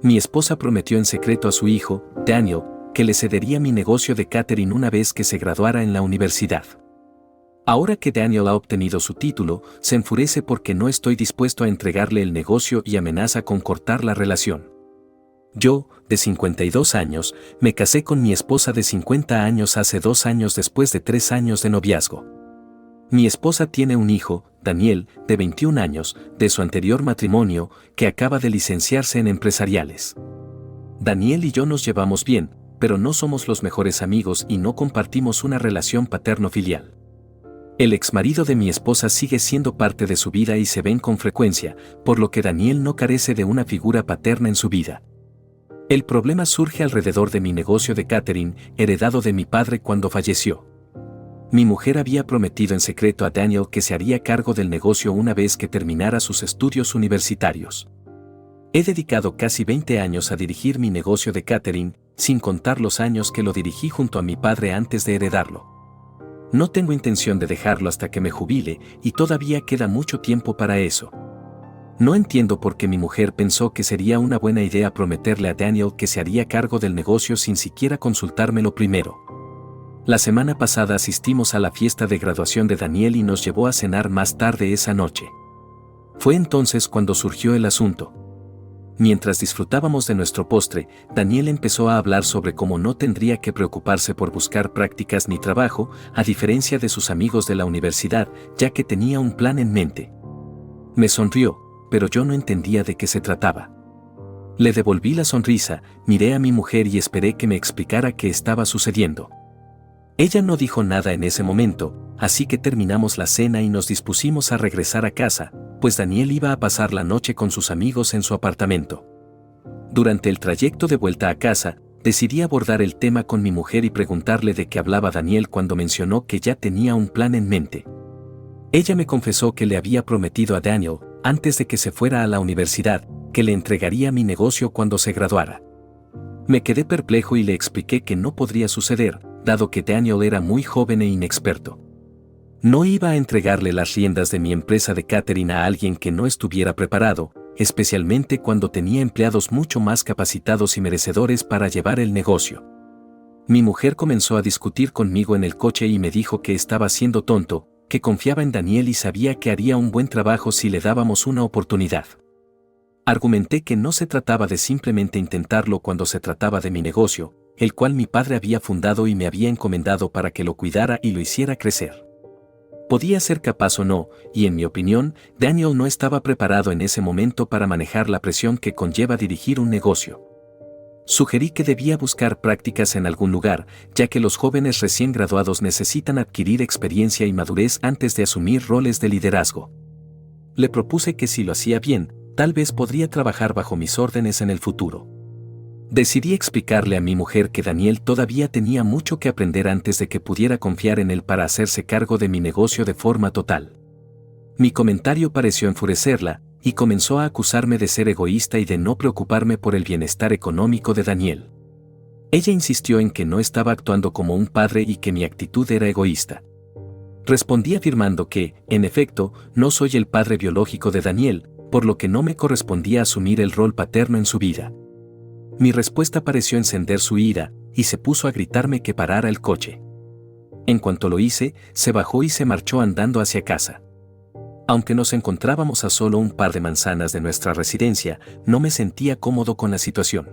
Mi esposa prometió en secreto a su hijo, Daniel, que le cedería mi negocio de catering una vez que se graduara en la universidad. Ahora que Daniel ha obtenido su título, se enfurece porque no estoy dispuesto a entregarle el negocio y amenaza con cortar la relación. Yo, de 52 años, me casé con mi esposa de 50 años hace 2 años después de 3 años de noviazgo. Mi esposa tiene un hijo, Daniel, de 21 años, de su anterior matrimonio, que acaba de licenciarse en empresariales. Daniel y yo nos llevamos bien, pero no somos los mejores amigos y no compartimos una relación paterno-filial. El exmarido de mi esposa sigue siendo parte de su vida y se ven con frecuencia, por lo que Daniel no carece de una figura paterna en su vida. El problema surge alrededor de mi negocio de catering, heredado de mi padre cuando falleció. Mi mujer había prometido en secreto a Daniel que se haría cargo del negocio una vez que terminara sus estudios universitarios. He dedicado casi 20 años a dirigir mi negocio de catering, sin contar los años que lo dirigí junto a mi padre antes de heredarlo. No tengo intención de dejarlo hasta que me jubile y todavía queda mucho tiempo para eso. No entiendo por qué mi mujer pensó que sería una buena idea prometerle a Daniel que se haría cargo del negocio sin siquiera consultármelo primero. La semana pasada asistimos a la fiesta de graduación de Daniel y nos llevó a cenar más tarde esa noche. Fue entonces cuando surgió el asunto. Mientras disfrutábamos de nuestro postre, Daniel empezó a hablar sobre cómo no tendría que preocuparse por buscar prácticas ni trabajo, a diferencia de sus amigos de la universidad, ya que tenía un plan en mente. Me sonrió, pero yo no entendía de qué se trataba. Le devolví la sonrisa, miré a mi mujer y esperé que me explicara qué estaba sucediendo. Ella no dijo nada en ese momento, así que terminamos la cena y nos dispusimos a regresar a casa, pues Daniel iba a pasar la noche con sus amigos en su apartamento. Durante el trayecto de vuelta a casa, decidí abordar el tema con mi mujer y preguntarle de qué hablaba Daniel cuando mencionó que ya tenía un plan en mente. Ella me confesó que le había prometido a Daniel, antes de que se fuera a la universidad, que le entregaría mi negocio cuando se graduara. Me quedé perplejo y le expliqué que no podría suceder, dado que Daniel era muy joven e inexperto. No iba a entregarle las riendas de mi empresa de catering a alguien que no estuviera preparado, especialmente cuando tenía empleados mucho más capacitados y merecedores para llevar el negocio. Mi mujer comenzó a discutir conmigo en el coche y me dijo que estaba siendo tonto, que confiaba en Daniel y sabía que haría un buen trabajo si le dábamos una oportunidad. Argumenté que no se trataba de simplemente intentarlo cuando se trataba de mi negocio, el cual mi padre había fundado y me había encomendado para que lo cuidara y lo hiciera crecer. Podía ser capaz o no, y en mi opinión, Daniel no estaba preparado en ese momento para manejar la presión que conlleva dirigir un negocio. Sugerí que debía buscar prácticas en algún lugar, ya que los jóvenes recién graduados necesitan adquirir experiencia y madurez antes de asumir roles de liderazgo. Le propuse que si lo hacía bien, tal vez podría trabajar bajo mis órdenes en el futuro. Decidí explicarle a mi mujer que Daniel todavía tenía mucho que aprender antes de que pudiera confiar en él para hacerse cargo de mi negocio de forma total. Mi comentario pareció enfurecerla, y comenzó a acusarme de ser egoísta y de no preocuparme por el bienestar económico de Daniel. Ella insistió en que no estaba actuando como un padre y que mi actitud era egoísta. Respondí afirmando que, en efecto, no soy el padre biológico de Daniel, por lo que no me correspondía asumir el rol paterno en su vida. Mi respuesta pareció encender su ira, y se puso a gritarme que parara el coche. En cuanto lo hice, se bajó y se marchó andando hacia casa. Aunque nos encontrábamos a solo un par de manzanas de nuestra residencia, no me sentía cómodo con la situación.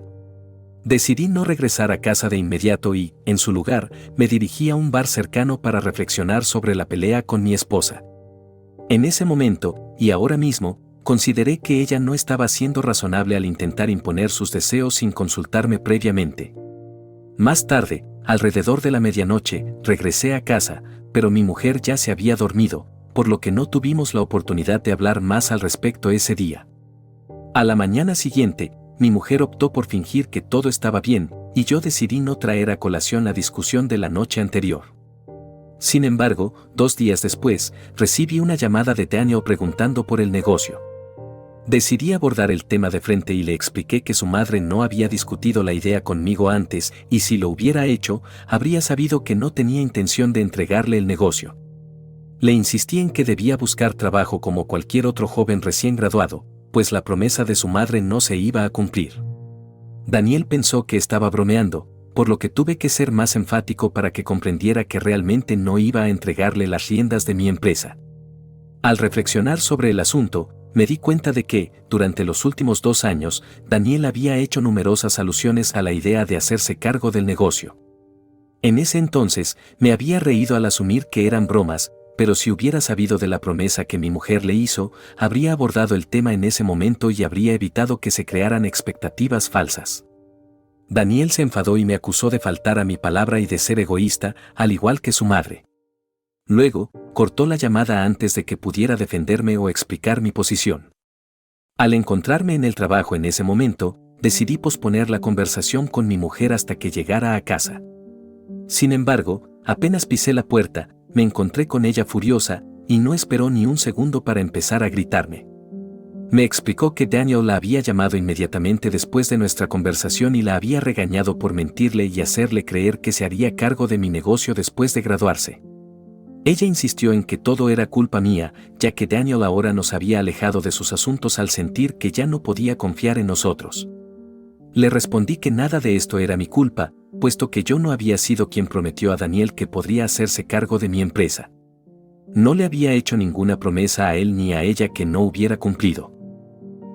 Decidí no regresar a casa de inmediato y, en su lugar, me dirigí a un bar cercano para reflexionar sobre la pelea con mi esposa. En ese momento, y ahora mismo, consideré que ella no estaba siendo razonable al intentar imponer sus deseos sin consultarme previamente. Más tarde, alrededor de la medianoche, regresé a casa, pero mi mujer ya se había dormido, por lo que no tuvimos la oportunidad de hablar más al respecto ese día. A la mañana siguiente, mi mujer optó por fingir que todo estaba bien, y yo decidí no traer a colación la discusión de la noche anterior. Sin embargo, 2 días después, recibí una llamada de Daniel preguntando por el negocio. Decidí abordar el tema de frente y le expliqué que su madre no había discutido la idea conmigo antes y si lo hubiera hecho, habría sabido que no tenía intención de entregarle el negocio. Le insistí en que debía buscar trabajo como cualquier otro joven recién graduado, pues la promesa de su madre no se iba a cumplir. Daniel pensó que estaba bromeando, por lo que tuve que ser más enfático para que comprendiera que realmente no iba a entregarle las riendas de mi empresa. Al reflexionar sobre el asunto, me di cuenta de que, durante los últimos 2 años, Daniel había hecho numerosas alusiones a la idea de hacerse cargo del negocio. En ese entonces, me había reído al asumir que eran bromas, pero si hubiera sabido de la promesa que mi mujer le hizo, habría abordado el tema en ese momento y habría evitado que se crearan expectativas falsas. Daniel se enfadó y me acusó de faltar a mi palabra y de ser egoísta, al igual que su madre. Luego, cortó la llamada antes de que pudiera defenderme o explicar mi posición. Al encontrarme en el trabajo en ese momento, decidí posponer la conversación con mi mujer hasta que llegara a casa. Sin embargo, apenas pisé la puerta, me encontré con ella furiosa, y no esperó ni un segundo para empezar a gritarme. Me explicó que Daniel la había llamado inmediatamente después de nuestra conversación y la había regañado por mentirle y hacerle creer que se haría cargo de mi negocio después de graduarse. Ella insistió en que todo era culpa mía, ya que Daniel ahora nos había alejado de sus asuntos al sentir que ya no podía confiar en nosotros. Le respondí que nada de esto era mi culpa, puesto que yo no había sido quien prometió a Daniel que podría hacerse cargo de mi empresa. No le había hecho ninguna promesa a él ni a ella que no hubiera cumplido.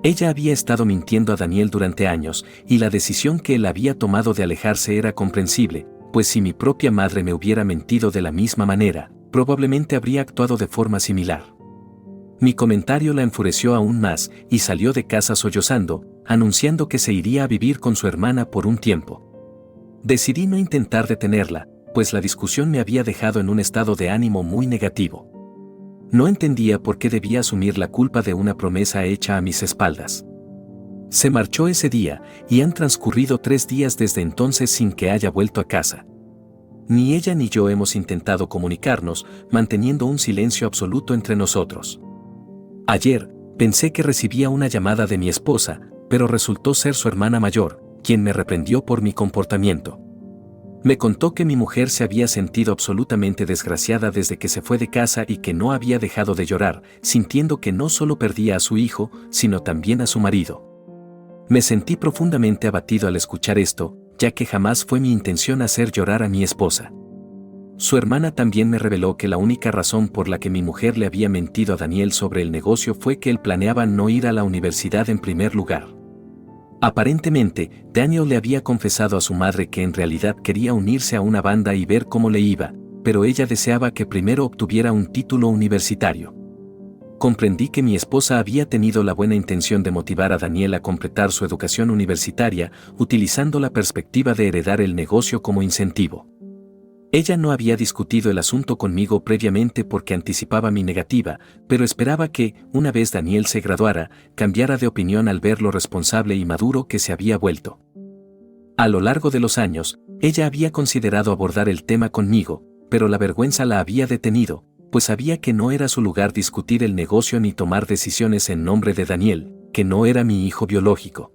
Ella había estado mintiendo a Daniel durante años, y la decisión que él había tomado de alejarse era comprensible, pues si mi propia madre me hubiera mentido de la misma manera, probablemente habría actuado de forma similar. Mi comentario la enfureció aún más, y salió de casa sollozando, anunciando que se iría a vivir con su hermana por un tiempo. Decidí no intentar detenerla, pues la discusión me había dejado en un estado de ánimo muy negativo. No entendía por qué debía asumir la culpa de una promesa hecha a mis espaldas. Se marchó ese día, y han transcurrido 3 días desde entonces sin que haya vuelto a casa. Ni ella ni yo hemos intentado comunicarnos, manteniendo un silencio absoluto entre nosotros. Ayer, pensé que recibía una llamada de mi esposa, pero resultó ser su hermana mayor, quien me reprendió por mi comportamiento. Me contó que mi mujer se había sentido absolutamente desgraciada desde que se fue de casa y que no había dejado de llorar, sintiendo que no solo perdía a su hijo, sino también a su marido. Me sentí profundamente abatido al escuchar esto, ya que jamás fue mi intención hacer llorar a mi esposa. Su hermana también me reveló que la única razón por la que mi mujer le había mentido a Daniel sobre el negocio fue que él planeaba no ir a la universidad en primer lugar. Aparentemente, Daniel le había confesado a su madre que en realidad quería unirse a una banda y ver cómo le iba, pero ella deseaba que primero obtuviera un título universitario. Comprendí que mi esposa había tenido la buena intención de motivar a Daniel a completar su educación universitaria, utilizando la perspectiva de heredar el negocio como incentivo. Ella no había discutido el asunto conmigo previamente porque anticipaba mi negativa, pero esperaba que, una vez Daniel se graduara, cambiara de opinión al ver lo responsable y maduro que se había vuelto. A lo largo de los años, ella había considerado abordar el tema conmigo, pero la vergüenza la había detenido, pues sabía que no era su lugar discutir el negocio ni tomar decisiones en nombre de Daniel, que no era mi hijo biológico.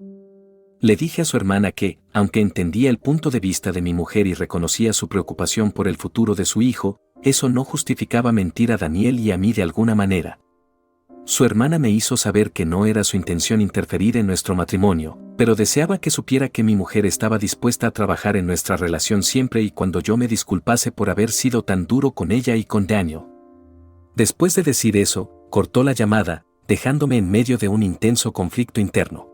Le dije a su hermana que, aunque entendía el punto de vista de mi mujer y reconocía su preocupación por el futuro de su hijo, eso no justificaba mentir a Daniel y a mí de alguna manera. Su hermana me hizo saber que no era su intención interferir en nuestro matrimonio, pero deseaba que supiera que mi mujer estaba dispuesta a trabajar en nuestra relación siempre y cuando yo me disculpase por haber sido tan duro con ella y con Daniel. Después de decir eso, cortó la llamada, dejándome en medio de un intenso conflicto interno.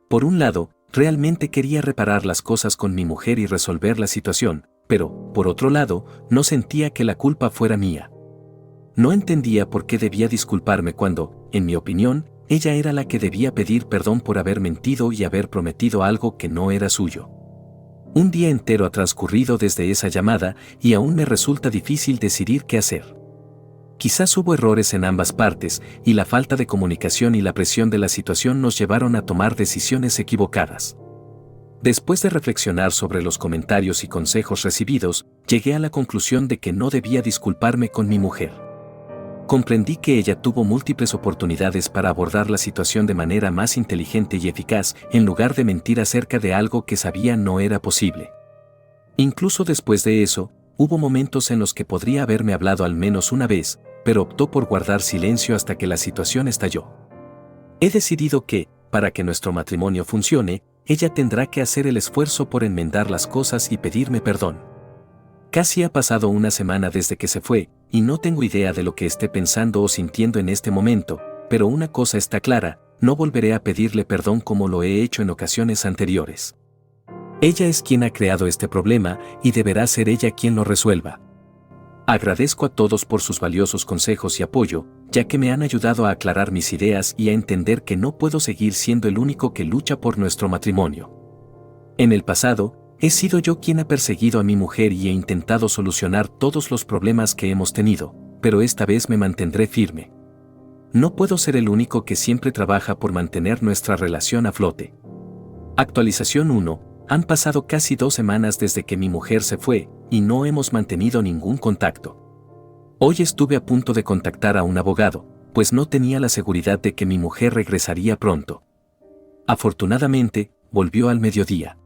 Por un lado, realmente quería reparar las cosas con mi mujer y resolver la situación, pero, por otro lado, no sentía que la culpa fuera mía. No entendía por qué debía disculparme cuando, en mi opinión, ella era la que debía pedir perdón por haber mentido y haber prometido algo que no era suyo. Un día entero ha transcurrido desde esa llamada y aún me resulta difícil decidir qué hacer. Quizás hubo errores en ambas partes, y la falta de comunicación y la presión de la situación nos llevaron a tomar decisiones equivocadas. Después de reflexionar sobre los comentarios y consejos recibidos, llegué a la conclusión de que no debía disculparme con mi mujer. Comprendí que ella tuvo múltiples oportunidades para abordar la situación de manera más inteligente y eficaz, en lugar de mentir acerca de algo que sabía no era posible. Incluso después de eso, hubo momentos en los que podría haberme hablado al menos una vez, pero optó por guardar silencio hasta que la situación estalló. He decidido que, para que nuestro matrimonio funcione, ella tendrá que hacer el esfuerzo por enmendar las cosas y pedirme perdón. Casi ha pasado una semana desde que se fue, y no tengo idea de lo que esté pensando o sintiendo en este momento, pero una cosa está clara, no volveré a pedirle perdón como lo he hecho en ocasiones anteriores. Ella es quien ha creado este problema y deberá ser ella quien lo resuelva. Agradezco a todos por sus valiosos consejos y apoyo, ya que me han ayudado a aclarar mis ideas y a entender que no puedo seguir siendo el único que lucha por nuestro matrimonio. En el pasado, he sido yo quien ha perseguido a mi mujer y he intentado solucionar todos los problemas que hemos tenido, pero esta vez me mantendré firme. No puedo ser el único que siempre trabaja por mantener nuestra relación a flote. Actualización 1. Han pasado casi 2 semanas desde que mi mujer se fue, y no hemos mantenido ningún contacto. Hoy estuve a punto de contactar a un abogado, pues no tenía la seguridad de que mi mujer regresaría pronto. Afortunadamente, volvió al mediodía.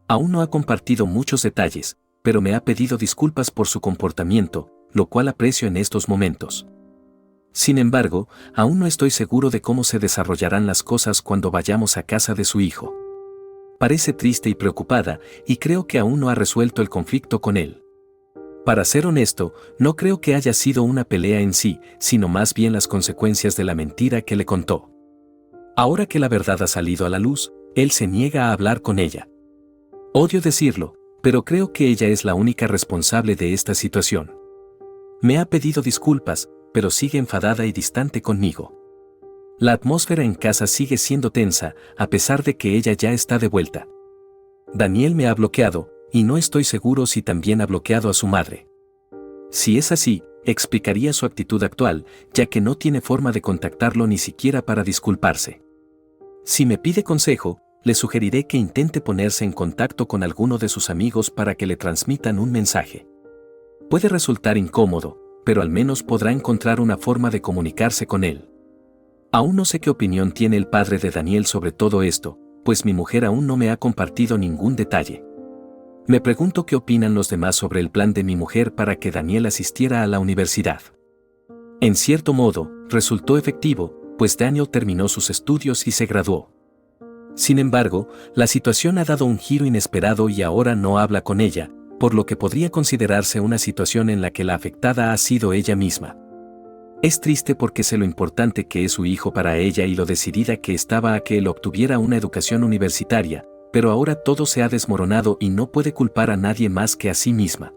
Aún no ha compartido muchos detalles, pero me ha pedido disculpas por su comportamiento, lo cual aprecio en estos momentos. Sin embargo, aún no estoy seguro de cómo se desarrollarán las cosas cuando vayamos a casa de su hijo. Parece triste y preocupada, y creo que aún no ha resuelto el conflicto con él. Para ser honesto, no creo que haya sido una pelea en sí, sino más bien las consecuencias de la mentira que le contó. Ahora que la verdad ha salido a la luz, él se niega a hablar con ella. Odio decirlo, pero creo que ella es la única responsable de esta situación. Me ha pedido disculpas, pero sigue enfadada y distante conmigo. La atmósfera en casa sigue siendo tensa, a pesar de que ella ya está de vuelta. Daniel me ha bloqueado, y no estoy seguro si también ha bloqueado a su madre. Si es así, explicaría su actitud actual, ya que no tiene forma de contactarlo ni siquiera para disculparse. Si me pide consejo, le sugeriré que intente ponerse en contacto con alguno de sus amigos para que le transmitan un mensaje. Puede resultar incómodo, pero al menos podrá encontrar una forma de comunicarse con él. Aún no sé qué opinión tiene el padre de Daniel sobre todo esto, pues mi mujer aún no me ha compartido ningún detalle. Me pregunto qué opinan los demás sobre el plan de mi mujer para que Daniel asistiera a la universidad. En cierto modo, resultó efectivo, pues Daniel terminó sus estudios y se graduó. Sin embargo, la situación ha dado un giro inesperado y ahora no habla con ella, por lo que podría considerarse una situación en la que la afectada ha sido ella misma. Es triste porque sé lo importante que es su hijo para ella y lo decidida que estaba a que él obtuviera una educación universitaria, pero ahora todo se ha desmoronado y no puede culpar a nadie más que a sí misma.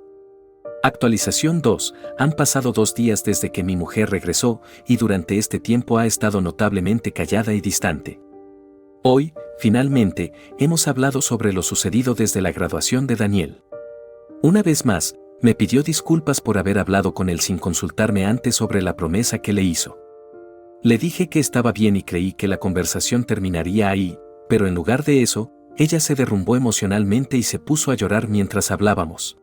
Actualización 2. Han pasado 2 días desde que mi mujer regresó y durante este tiempo ha estado notablemente callada y distante. Hoy, finalmente, hemos hablado sobre lo sucedido desde la graduación de Daniel. Una vez más, me pidió disculpas por haber hablado con él sin consultarme antes sobre la promesa que le hizo. Le dije que estaba bien y creí que la conversación terminaría ahí, pero en lugar de eso, ella se derrumbó emocionalmente y se puso a llorar mientras hablábamos.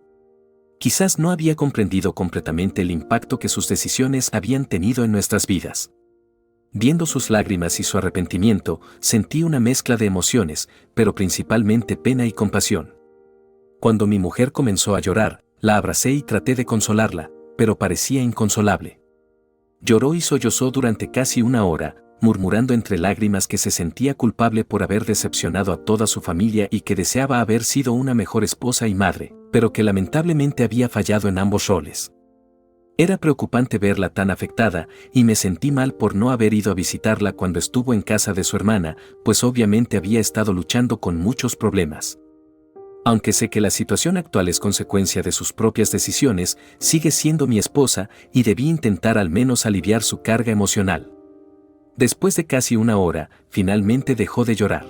Quizás no había comprendido completamente el impacto que sus decisiones habían tenido en nuestras vidas. Viendo sus lágrimas y su arrepentimiento, sentí una mezcla de emociones, pero principalmente pena y compasión. Cuando mi mujer comenzó a llorar, la abracé y traté de consolarla, pero parecía inconsolable. Lloró y sollozó durante casi 1 hora, murmurando entre lágrimas que se sentía culpable por haber decepcionado a toda su familia y que deseaba haber sido una mejor esposa y madre, pero que lamentablemente había fallado en ambos roles. Era preocupante verla tan afectada, y me sentí mal por no haber ido a visitarla cuando estuvo en casa de su hermana, pues obviamente había estado luchando con muchos problemas. Aunque sé que la situación actual es consecuencia de sus propias decisiones, sigue siendo mi esposa y debí intentar al menos aliviar su carga emocional. Después de casi 1 hora, finalmente dejó de llorar.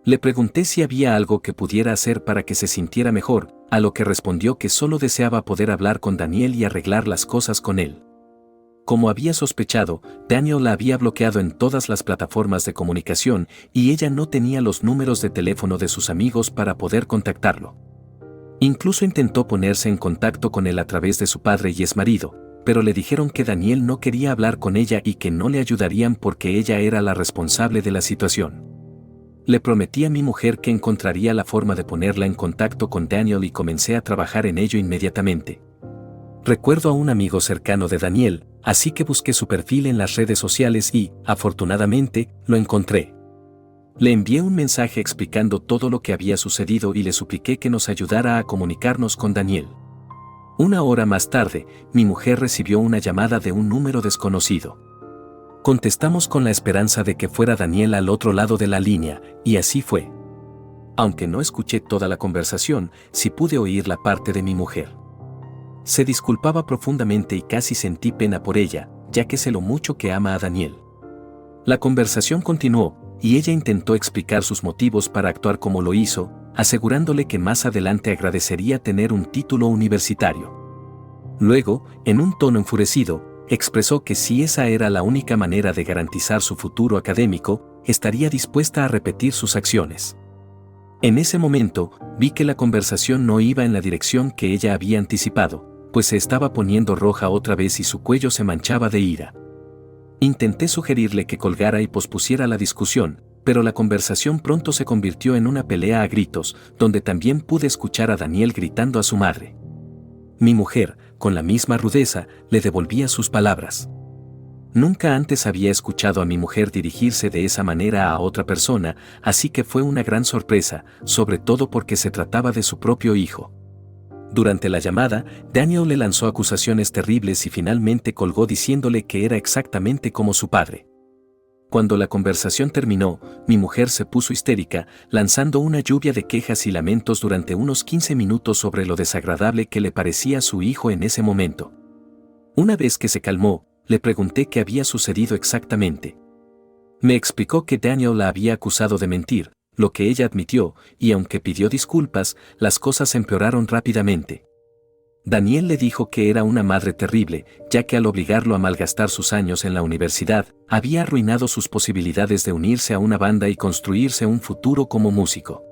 Le pregunté si había algo que pudiera hacer para que se sintiera mejor, a lo que respondió que solo deseaba poder hablar con Daniel y arreglar las cosas con él. Como había sospechado, Daniel la había bloqueado en todas las plataformas de comunicación y ella no tenía los números de teléfono de sus amigos para poder contactarlo. Incluso intentó ponerse en contacto con él a través de su padre y exmarido, pero le dijeron que Daniel no quería hablar con ella y que no le ayudarían porque ella era la responsable de la situación. Le prometí a mi mujer que encontraría la forma de ponerla en contacto con Daniel y comencé a trabajar en ello inmediatamente. Recuerdo a un amigo cercano de Daniel, así que busqué su perfil en las redes sociales y, afortunadamente, lo encontré. Le envié un mensaje explicando todo lo que había sucedido y le supliqué que nos ayudara a comunicarnos con Daniel. Una hora más tarde, mi mujer recibió una llamada de un número desconocido. Contestamos con la esperanza de que fuera Daniel al otro lado de la línea, y así fue. Aunque no escuché toda la conversación, sí pude oír la parte de mi mujer. Se disculpaba profundamente y casi sentí pena por ella, ya que sé lo mucho que ama a Daniel. La conversación continuó, y ella intentó explicar sus motivos para actuar como lo hizo, asegurándole que más adelante agradecería tener un título universitario. Luego, en un tono enfurecido, expresó que si esa era la única manera de garantizar su futuro académico, estaría dispuesta a repetir sus acciones. En ese momento, vi que la conversación no iba en la dirección que ella había anticipado, pues se estaba poniendo roja otra vez y su cuello se manchaba de ira. Intenté sugerirle que colgara y pospusiera la discusión, pero la conversación pronto se convirtió en una pelea a gritos, donde también pude escuchar a Daniel gritando a su madre. Mi mujer, con la misma rudeza, le devolvía sus palabras. Nunca antes había escuchado a mi mujer dirigirse de esa manera a otra persona, así que fue una gran sorpresa, sobre todo porque se trataba de su propio hijo. Durante la llamada, Daniel le lanzó acusaciones terribles y finalmente colgó diciéndole que era exactamente como su padre. Cuando la conversación terminó, mi mujer se puso histérica, lanzando una lluvia de quejas y lamentos durante unos 15 minutos sobre lo desagradable que le parecía a su hijo en ese momento. Una vez que se calmó, le pregunté qué había sucedido exactamente. Me explicó que Daniel la había acusado de mentir, lo que ella admitió, y aunque pidió disculpas, las cosas empeoraron rápidamente. Daniel le dijo que era una madre terrible, ya que al obligarlo a malgastar sus años en la universidad, había arruinado sus posibilidades de unirse a una banda y construirse un futuro como músico.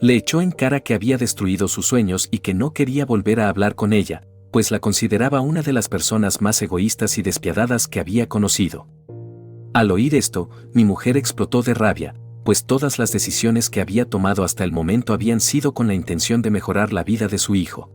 Le echó en cara que había destruido sus sueños y que no quería volver a hablar con ella, pues la consideraba una de las personas más egoístas y despiadadas que había conocido. Al oír esto, mi mujer explotó de rabia, pues todas las decisiones que había tomado hasta el momento habían sido con la intención de mejorar la vida de su hijo.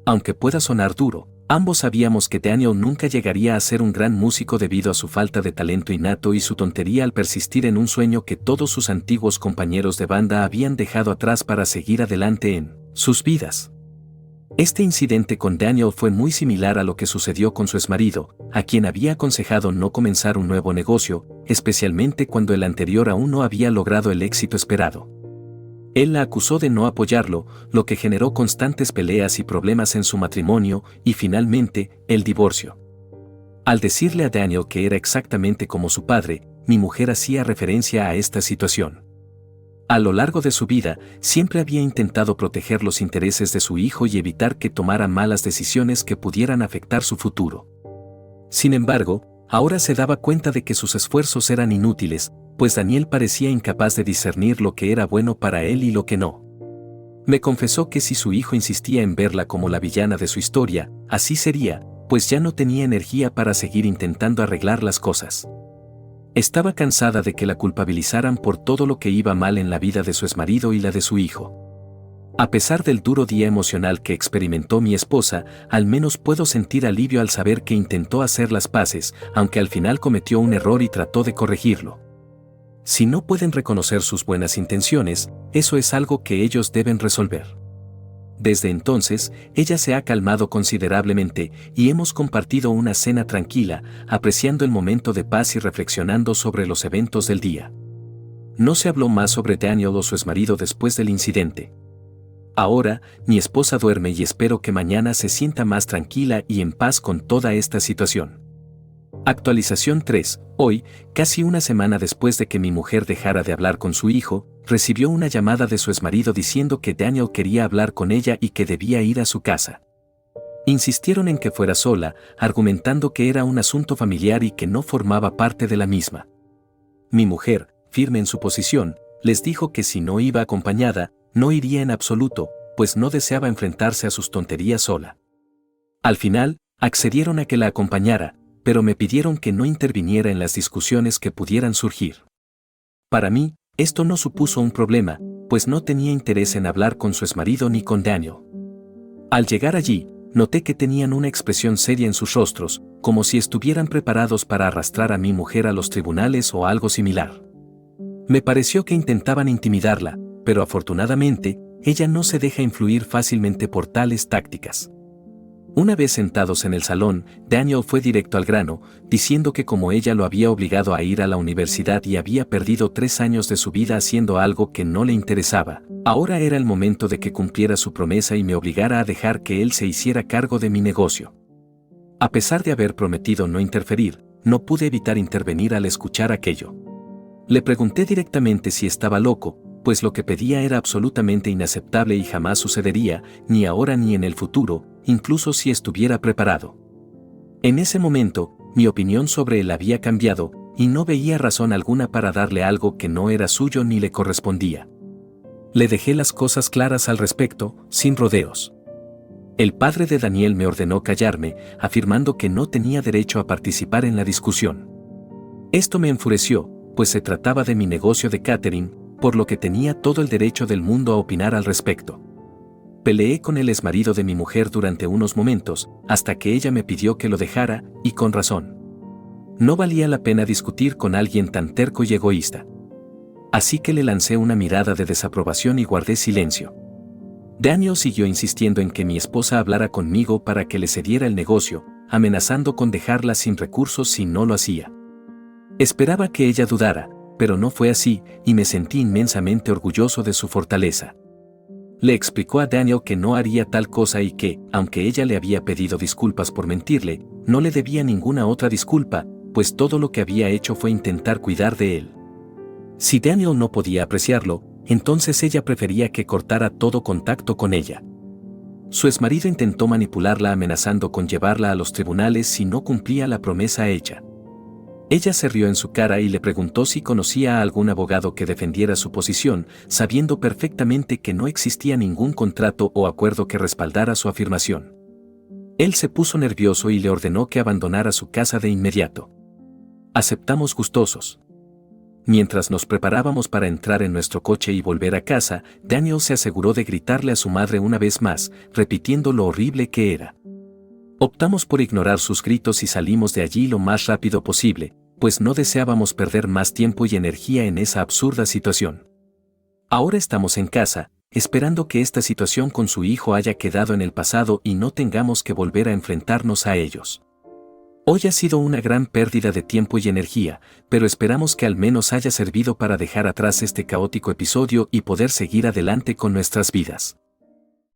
Aunque pueda sonar duro, ambos sabíamos que Daniel nunca llegaría a ser un gran músico debido a su falta de talento innato y su tontería al persistir en un sueño que todos sus antiguos compañeros de banda habían dejado atrás para seguir adelante en sus vidas. Este incidente con Daniel fue muy similar a lo que sucedió con su exmarido, a quien había aconsejado no comenzar un nuevo negocio, especialmente cuando el anterior aún no había logrado el éxito esperado. Él la acusó de no apoyarlo, lo que generó constantes peleas y problemas en su matrimonio y finalmente, el divorcio. Al decirle a Daniel que era exactamente como su padre, mi mujer hacía referencia a esta situación. A lo largo de su vida, siempre había intentado proteger los intereses de su hijo y evitar que tomara malas decisiones que pudieran afectar su futuro. Sin embargo, ahora se daba cuenta de que sus esfuerzos eran inútiles, pues Daniel parecía incapaz de discernir lo que era bueno para él y lo que no. Me confesó que si su hijo insistía en verla como la villana de su historia, así sería, pues ya no tenía energía para seguir intentando arreglar las cosas. Estaba cansada de que la culpabilizaran por todo lo que iba mal en la vida de su exmarido y la de su hijo. A pesar del duro día emocional que experimentó mi esposa, al menos puedo sentir alivio al saber que intentó hacer las paces, aunque al final cometió un error y trató de corregirlo. Si no pueden reconocer sus buenas intenciones, eso es algo que ellos deben resolver. Desde entonces, ella se ha calmado considerablemente y hemos compartido una cena tranquila, apreciando el momento de paz y reflexionando sobre los eventos del día. No se habló más sobre Daniel o su exmarido después del incidente. Ahora, mi esposa duerme y espero que mañana se sienta más tranquila y en paz con toda esta situación. Actualización 3. Hoy, casi una semana después de que mi mujer dejara de hablar con su hijo, recibió una llamada de su exmarido diciendo que Daniel quería hablar con ella y que debía ir a su casa. Insistieron en que fuera sola, argumentando que era un asunto familiar y que no formaba parte de la misma. Mi mujer, firme en su posición, les dijo que si no iba acompañada, no iría en absoluto, pues no deseaba enfrentarse a sus tonterías sola. Al final, accedieron a que la acompañara, pero me pidieron que no interviniera en las discusiones que pudieran surgir. Para mí, esto no supuso un problema, pues no tenía interés en hablar con su exmarido ni con Daniel. Al llegar allí, noté que tenían una expresión seria en sus rostros, como si estuvieran preparados para arrastrar a mi mujer a los tribunales o algo similar. Me pareció que intentaban intimidarla, pero afortunadamente, ella no se deja influir fácilmente por tales tácticas. Una vez sentados en el salón, Daniel fue directo al grano, diciendo que como ella lo había obligado a ir a la universidad y había perdido 3 años de su vida haciendo algo que no le interesaba, ahora era el momento de que cumpliera su promesa y me obligara a dejar que él se hiciera cargo de mi negocio. A pesar de haber prometido no interferir, no pude evitar intervenir al escuchar aquello. Le pregunté directamente si estaba loco, pues lo que pedía era absolutamente inaceptable y jamás sucedería, ni ahora ni en el futuro, incluso si estuviera preparado. En ese momento, mi opinión sobre él había cambiado, y no veía razón alguna para darle algo que no era suyo ni le correspondía. Le dejé las cosas claras al respecto, sin rodeos. El padre de Daniel me ordenó callarme, afirmando que no tenía derecho a participar en la discusión. Esto me enfureció, pues se trataba de mi negocio de catering, por lo que tenía todo el derecho del mundo a opinar al respecto. Peleé con el exmarido de mi mujer durante unos momentos, hasta que ella me pidió que lo dejara, y con razón. No valía la pena discutir con alguien tan terco y egoísta. Así que le lancé una mirada de desaprobación y guardé silencio. Daniel siguió insistiendo en que mi esposa hablara conmigo para que le cediera el negocio, amenazando con dejarla sin recursos si no lo hacía. Esperaba que ella dudara, pero no fue así, y me sentí inmensamente orgulloso de su fortaleza. Le explicó a Daniel que no haría tal cosa y que, aunque ella le había pedido disculpas por mentirle, no le debía ninguna otra disculpa, pues todo lo que había hecho fue intentar cuidar de él. Si Daniel no podía apreciarlo, entonces ella prefería que cortara todo contacto con ella. Su exmarido intentó manipularla amenazando con llevarla a los tribunales si no cumplía la promesa hecha. Ella se rió en su cara y le preguntó si conocía a algún abogado que defendiera su posición, sabiendo perfectamente que no existía ningún contrato o acuerdo que respaldara su afirmación. Él se puso nervioso y le ordenó que abandonara su casa de inmediato. Aceptamos gustosos. Mientras nos preparábamos para entrar en nuestro coche y volver a casa, Daniel se aseguró de gritarle a su madre una vez más, repitiendo lo horrible que era. Optamos por ignorar sus gritos y salimos de allí lo más rápido posible, pues no deseábamos perder más tiempo y energía en esa absurda situación. Ahora estamos en casa, esperando que esta situación con su hijo haya quedado en el pasado y no tengamos que volver a enfrentarnos a ellos. Hoy ha sido una gran pérdida de tiempo y energía, pero esperamos que al menos haya servido para dejar atrás este caótico episodio y poder seguir adelante con nuestras vidas.